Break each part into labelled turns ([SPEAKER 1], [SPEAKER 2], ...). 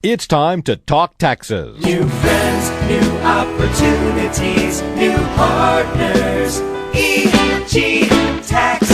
[SPEAKER 1] It's time to talk taxes.
[SPEAKER 2] New friends, new opportunities, new partners. EG Tax.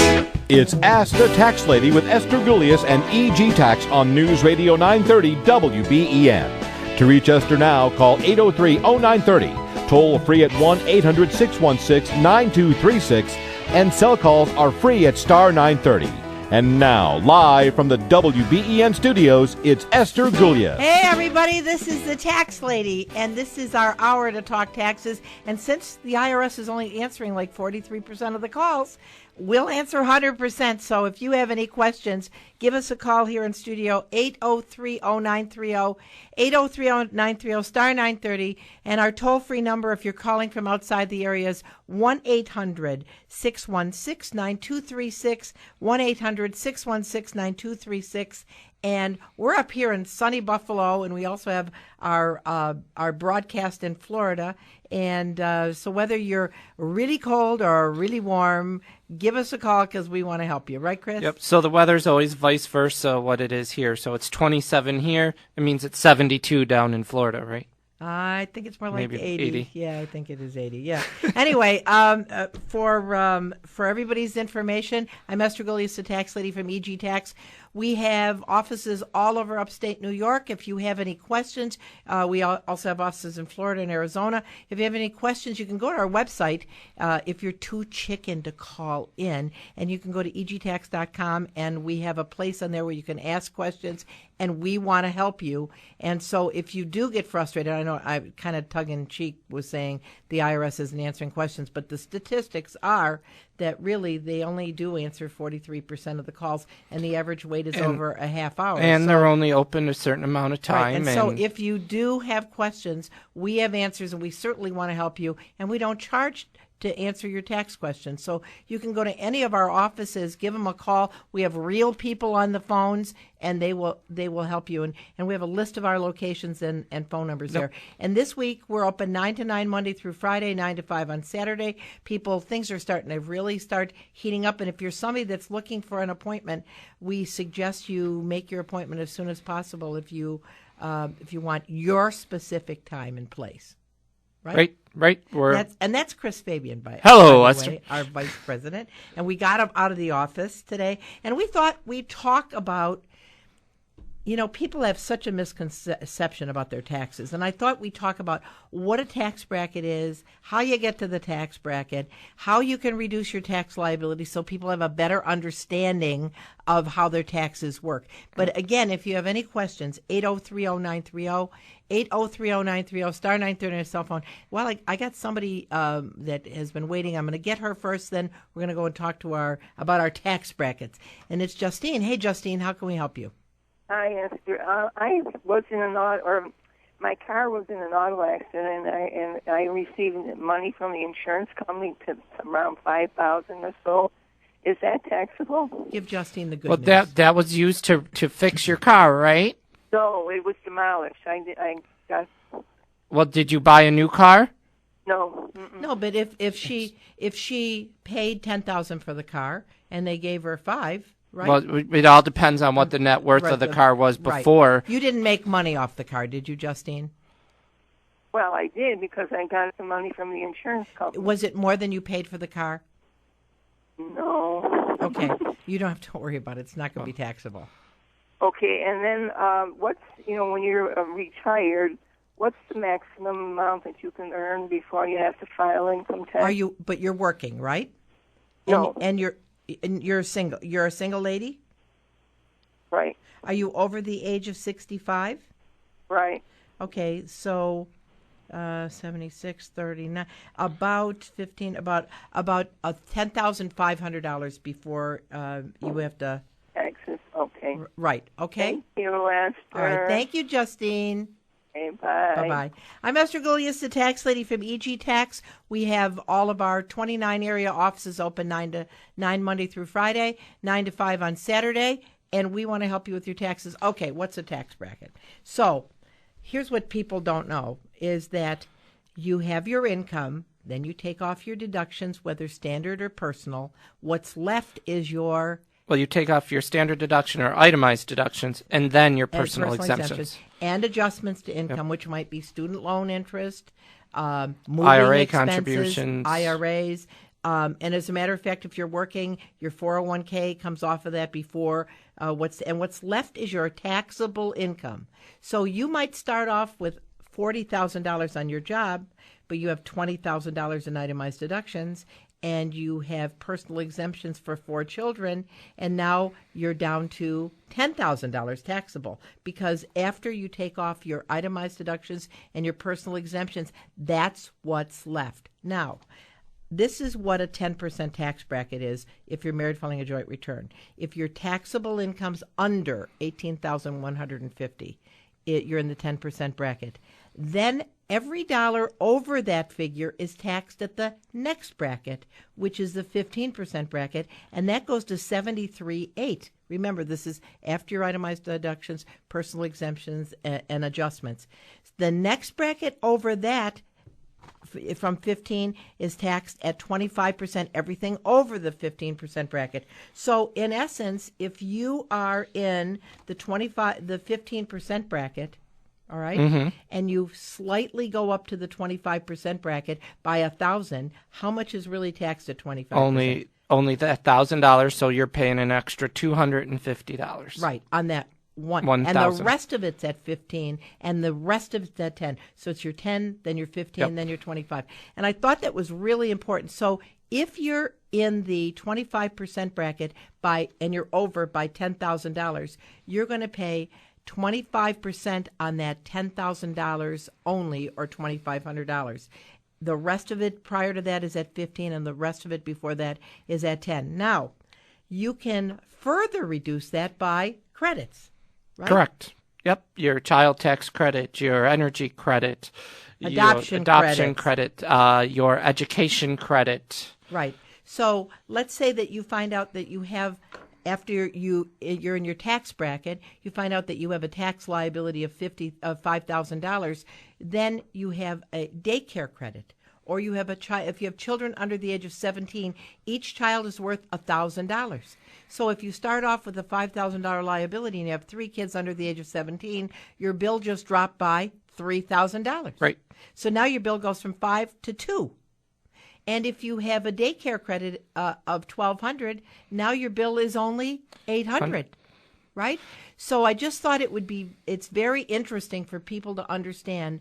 [SPEAKER 1] It's Ask the Tax Lady with Esther Gulius and EG Tax on News Radio 930 WBEN. To reach Esther now, call 803-0930. Toll free at 1-800-616-9236. And cell calls are free at star 930. And now, live from the WBEN studios, it's Esther Gulius.
[SPEAKER 3] Hey, everybody, this is the Tax Lady, and this is our hour to talk taxes. And since the IRS is only answering like 43% of the calls, we'll answer 100%. So if you have any questions, give us a call here in studio, 803-0930, 803-0930, star 930. And our toll-free number, if you're calling from outside the area, is 1-800-616-9236, 1-800-616-9236. And we're up here in sunny Buffalo, and we also have our broadcast in Florida. And so whether you're really cold or really warm, give us a call because we want to help you. Right, Chris?
[SPEAKER 4] Yep. So the weather's always vice versa what it is here. So it's 27 here. It means it's 72 down in Florida, right?
[SPEAKER 3] I think it's more like
[SPEAKER 4] Maybe
[SPEAKER 3] 80. Yeah, I think it is 80. Yeah. Anyway, for everybody's information, I'm Esther Gulius, the Tax Lady from EG Tax. We have offices all over upstate New York. If you have any questions, we also have offices in Florida and Arizona. If you have any questions, you can go to our website if you're too chicken to call in, and you can go to egtax.com, and we have a place on there where you can ask questions, and we want to help you. And so if you do get frustrated, I know I kind of tongue-in-cheek was saying the IRS isn't answering questions, but the statistics are that really they only do answer 43% of the calls, and the average wait is over a half hour.
[SPEAKER 4] And they're only open a certain amount of time.
[SPEAKER 3] Right. And so if you do have questions, we have answers, and we certainly want to help you, and we don't charge to answer your tax questions. So you can go to any of our offices, give them a call. We have real people on the phones, and they will help you. And we have a list of our locations and phone numbers there. And this week we're open 9 to 9 Monday through Friday, 9 to 5 on Saturday. Things are starting to really start heating up. And if you're somebody that's looking for an appointment, we suggest you make your appointment as soon as possible if you want your specific time and place. Right. That's Chris Fabian, by
[SPEAKER 4] Hello,
[SPEAKER 3] the way, our vice president. And we got him out of the office today. And we thought we'd talk about, people have such a misconception about their taxes. And I thought we'd talk about what a tax bracket is, how you get to the tax bracket, how you can reduce your tax liability so people have a better understanding of how their taxes work. But again, if you have any questions, 803-0930, 803-0930, star 930 on your cell phone. Well, I got somebody that has been waiting. I'm going to get her first, then we're going to go and talk to about our tax brackets. And it's Justine. Hey, Justine, how can we help you?
[SPEAKER 5] Hi, Esther. I was in my car was in an auto accident, and I received money from the insurance company to around $5,000 or so. Is that taxable?
[SPEAKER 3] Give Justine the good news.
[SPEAKER 4] Well, that was used to fix your car, right?
[SPEAKER 5] No, it was demolished. I got.
[SPEAKER 4] Well, did you buy a new car?
[SPEAKER 5] No.
[SPEAKER 3] No, but if she paid $10,000 for the car and they gave her $5,000. Right.
[SPEAKER 4] Well, it all depends on what the net worth of the car was before.
[SPEAKER 3] Right. You didn't make money off the car, did you, Justine?
[SPEAKER 5] Well, I did because I got the money from the insurance company.
[SPEAKER 3] Was it more than you paid for the car?
[SPEAKER 5] No.
[SPEAKER 3] Okay. You don't have to worry about it. It's not going to be taxable.
[SPEAKER 5] Okay. And then what's, when you're retired, what's the maximum amount that you can earn before you have to file income tax?
[SPEAKER 3] But you're working, right?
[SPEAKER 5] No.
[SPEAKER 3] And you're single. You're a single lady?
[SPEAKER 5] Right.
[SPEAKER 3] Are you over the age of 65?
[SPEAKER 5] Right.
[SPEAKER 3] Okay, so 76, 39, about $10,500 before you have to.
[SPEAKER 5] Taxes. Okay.
[SPEAKER 3] Right. Okay.
[SPEAKER 5] Thank you, Esther.
[SPEAKER 3] All right. Thank you, Justine.
[SPEAKER 5] Okay, bye.
[SPEAKER 3] Bye-bye. I'm Esther Gulius, the Tax Lady from EG Tax. We have all of our 29 area offices open 9 to 9 Monday through Friday, 9 to 5 on Saturday, and we want to help you with your taxes. Okay, what's a tax bracket? So here's what people don't know is that you have your income, then you take off your deductions, whether standard or personal. What's left is your
[SPEAKER 4] Well, you take off your standard deduction or itemized deductions, and then your personal exemptions.
[SPEAKER 3] And adjustments to income, which might be student loan interest, moving
[SPEAKER 4] IRA
[SPEAKER 3] expenses,
[SPEAKER 4] contributions.
[SPEAKER 3] IRAs. And as a matter of fact, if you're working, your 401k comes off of that before what's left is your taxable income. So you might start off with $40,000 on your job, but you have $20,000 in itemized deductions, and you have personal exemptions for 4 children, and now you're down to $10,000 taxable, because after you take off your itemized deductions and your personal exemptions, that's what's left. Now, this is what a 10% tax bracket is if you're married filing a joint return. If your taxable income's under $18,150, you're in the 10% bracket. Then every dollar over that figure is taxed at the next bracket, which is the 15% bracket, and that goes to $73,800. Remember, this is after your itemized deductions, personal exemptions, and adjustments. The next bracket over that, from 15, is taxed at 25%, everything over the 15% bracket. So in essence, if you are in the 15% bracket, all right, and you slightly go up to the 25% bracket by $1,000, how much is really taxed at 25%?
[SPEAKER 4] Only that $1,000, so you're paying an extra $250.
[SPEAKER 3] Right, on that one.
[SPEAKER 4] 1,000.
[SPEAKER 3] And the rest of it's at 15, and the rest of it's at 10. So it's your 10, then your 15, then your 25. And I thought that was really important. So if you're in the 25% bracket and you're over by $10,000, you're going to pay 25% on that $10,000 only, or $2,500. The rest of it prior to that is at 15, and the rest of it before that is at 10. Now, you can further reduce that by credits, right?
[SPEAKER 4] Correct. Yep. Your child tax credit, your energy credit,
[SPEAKER 3] adoption
[SPEAKER 4] credit, your education credit.
[SPEAKER 3] Right. So let's say that you find out that you have, after you're in your tax bracket, you find out that you have a tax liability of $5,000. Then you have a daycare credit, or you have if you have children under the age of 17, each child is worth $1,000. So if you start off with a $5,000 liability and you have 3 kids under the age of 17, your bill just dropped by $3,000.
[SPEAKER 4] Right.
[SPEAKER 3] So now your bill goes from 5 to 2. And if you have a daycare credit of $1,200, now your bill is only $800, right? So I just thought it's very interesting for people to understand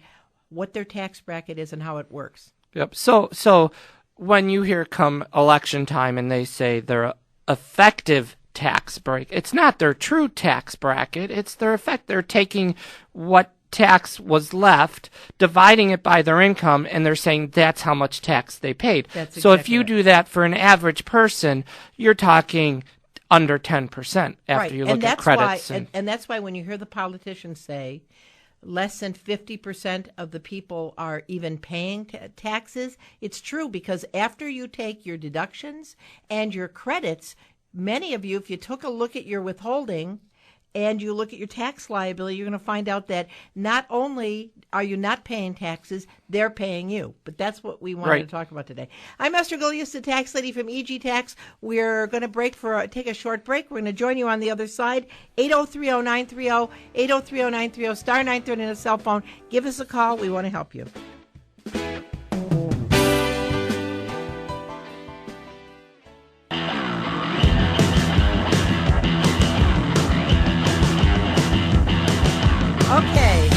[SPEAKER 3] what their tax bracket is and how it works.
[SPEAKER 4] Yep. So when you hear come election time and they say their effective tax break, it's not their true tax bracket. It's their effect. They're taking what tax was left, dividing it by their income, and they're saying that's how much tax they paid. So if you do that for an average person, you're talking under 10% after you look at credits.
[SPEAKER 3] And that's why when you hear the politicians say less than 50% of the people are even paying taxes, it's true, because after you take your deductions and your credits, many of you, if you took a look at your withholding and you look at your tax liability, you're going to find out that not only are you not paying taxes, they're paying you. But that's what we wanted to talk about today. I'm Esther Gulius, the tax lady from EG Tax. We're going to take a short break. We're going to join you on the other side. 8030930, 8030930, star 930 on a cell phone. Give us a call. We want to help you. Okay.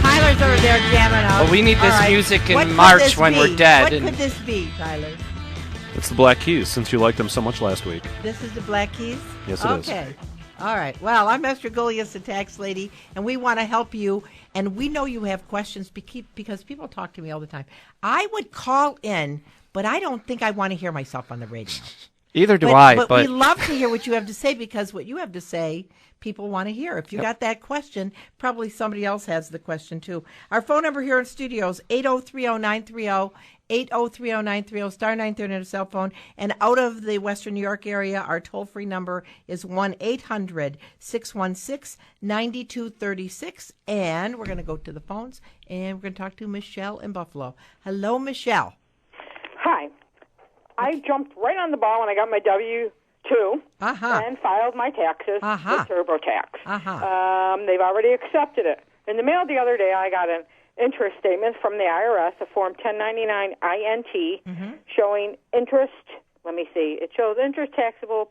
[SPEAKER 3] Tyler's over there jamming out.
[SPEAKER 4] Well, we need this music in March when we're dead.
[SPEAKER 3] What could this be, Tyler?
[SPEAKER 6] It's the Black Keys, since you liked them so much last week.
[SPEAKER 3] This is the Black Keys?
[SPEAKER 6] Yes, it is.
[SPEAKER 3] Okay. All right. Well, I'm Esther Gulius, the tax lady, and we want to help you. And we know you have questions because people talk to me all the time. I would call in, but I don't think I want to hear myself on the radio.
[SPEAKER 4] Either do I.
[SPEAKER 3] But we love to hear what you have to say, because what you have to say, people want to hear. If you got that question, probably somebody else has the question too. Our phone number here in studio is 8030930, 8030930, star 930 on a cell phone. And out of the Western New York area, our toll-free number is 1-800-616-9236. And we're going to go to the phones, and we're going to talk to Michelle in Buffalo. Hello, Michelle.
[SPEAKER 7] Hi. I jumped right on the ball when I got my W-2 2
[SPEAKER 3] Uh-huh.
[SPEAKER 7] and filed my taxes
[SPEAKER 3] Uh-huh.
[SPEAKER 7] with TurboTax.
[SPEAKER 3] Uh-huh.
[SPEAKER 7] They've already accepted it. In the mail the other day, I got an interest statement from the IRS, a Form 1099 INT, showing interest. Let me see. It shows taxable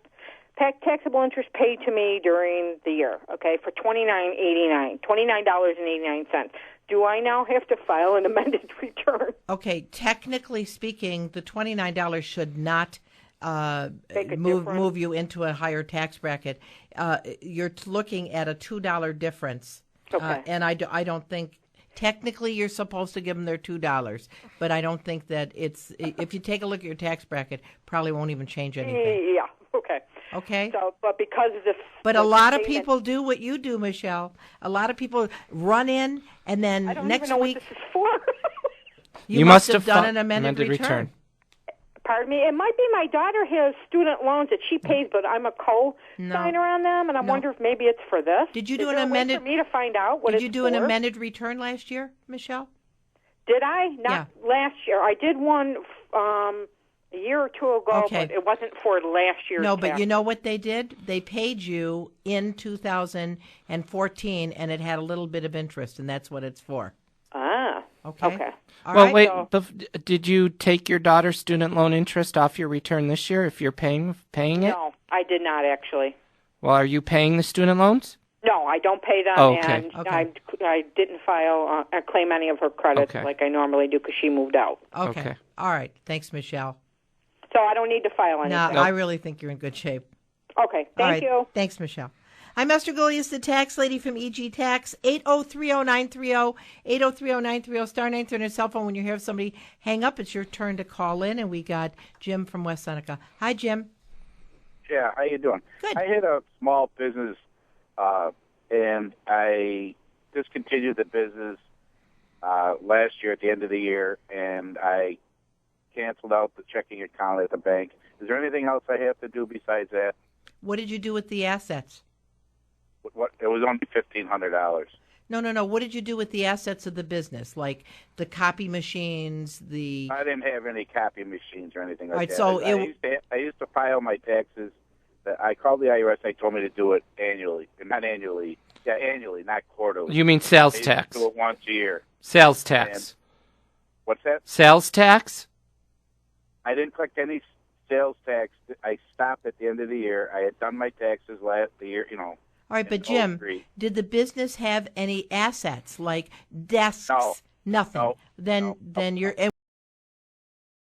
[SPEAKER 7] interest paid to me during the year, okay, for $29.89. Do I now have to file an amended return?
[SPEAKER 3] Okay, technically speaking, the $29 should not
[SPEAKER 7] Make a
[SPEAKER 3] move you into a higher tax bracket. You're looking at a $2 difference.
[SPEAKER 7] Okay.
[SPEAKER 3] And I don't think, technically you're supposed to give them their $2, but I don't think that it's, if you take a look at your tax bracket, probably won't even change anything.
[SPEAKER 7] Yeah, okay.
[SPEAKER 3] Okay?
[SPEAKER 7] So, but because of the...
[SPEAKER 3] But a lot of people do what you do, Michelle. A lot of people run in, and then
[SPEAKER 7] I don't
[SPEAKER 3] next
[SPEAKER 7] even know
[SPEAKER 3] week
[SPEAKER 7] what this is for.
[SPEAKER 3] you must have done an amended return.
[SPEAKER 7] Pardon me? It might be my daughter has student loans that she pays, but I'm a co-signer on them, and I wonder if maybe it's for this.
[SPEAKER 3] Did you do
[SPEAKER 7] Is
[SPEAKER 3] an
[SPEAKER 7] there a way
[SPEAKER 3] amended?
[SPEAKER 7] for me to find out what
[SPEAKER 3] Did
[SPEAKER 7] it's
[SPEAKER 3] you do an
[SPEAKER 7] for?
[SPEAKER 3] amended return last year, Michelle?
[SPEAKER 7] Did I? Not last year. I did one a year or two ago,
[SPEAKER 3] Okay.
[SPEAKER 7] but it wasn't for last year's
[SPEAKER 3] No, but
[SPEAKER 7] tax.
[SPEAKER 3] you know what they did? They paid you in 2014, and it had a little bit of interest, and that's what it's for.
[SPEAKER 7] Ah,
[SPEAKER 3] Okay. All
[SPEAKER 4] Well,
[SPEAKER 3] right.
[SPEAKER 4] wait. Did you take your daughter's student loan interest off your return this year? If you're paying it?
[SPEAKER 7] No, I did not actually.
[SPEAKER 4] Well, are you paying the student loans?
[SPEAKER 7] No, I don't pay them,
[SPEAKER 4] Okay.
[SPEAKER 7] and I didn't file claim any of her credits
[SPEAKER 4] Okay.
[SPEAKER 7] like I normally do because she moved out.
[SPEAKER 3] Okay. All right. Thanks, Michelle.
[SPEAKER 7] So I don't need to file
[SPEAKER 3] No,
[SPEAKER 7] anything.
[SPEAKER 3] I really think you're in good shape.
[SPEAKER 7] Okay,
[SPEAKER 3] All
[SPEAKER 7] thank
[SPEAKER 3] right.
[SPEAKER 7] you.
[SPEAKER 3] Thanks, Michelle. I'm Esther Golias, the tax lady from EG Tax, 8030930, 8030930, star 930 on your cell phone. When you hear somebody hang up, it's your turn to call in, and we got Jim from West Seneca. Hi, Jim.
[SPEAKER 8] Yeah, how you doing?
[SPEAKER 3] Good.
[SPEAKER 8] I had a small business, and I discontinued the business last year at the end of the year, and I canceled out the checking account at the bank. Is there anything else I have to do besides that?
[SPEAKER 3] What did you do with the assets?
[SPEAKER 8] What? It was only $1,500.
[SPEAKER 3] No. What did you do with the assets of the business, like the copy machines, the...
[SPEAKER 8] I didn't have any copy machines or anything like
[SPEAKER 3] All right,
[SPEAKER 8] that.
[SPEAKER 3] so
[SPEAKER 8] I used to file my taxes. I called the IRS. They told me to do it annually, not annually. Yeah, annually, not quarterly.
[SPEAKER 4] You mean sales
[SPEAKER 8] I used
[SPEAKER 4] tax?
[SPEAKER 8] to do it once a year.
[SPEAKER 4] Sales tax.
[SPEAKER 8] And what's that?
[SPEAKER 4] Sales tax?
[SPEAKER 8] I didn't collect any sales tax. I stopped at the end of the year. I had done my taxes last year,
[SPEAKER 3] All right, but
[SPEAKER 8] in
[SPEAKER 3] Jim,
[SPEAKER 8] 03.
[SPEAKER 3] did the business have any assets, like desks?
[SPEAKER 8] No.
[SPEAKER 3] Nothing.
[SPEAKER 8] No.
[SPEAKER 3] Then
[SPEAKER 8] No.
[SPEAKER 3] you're...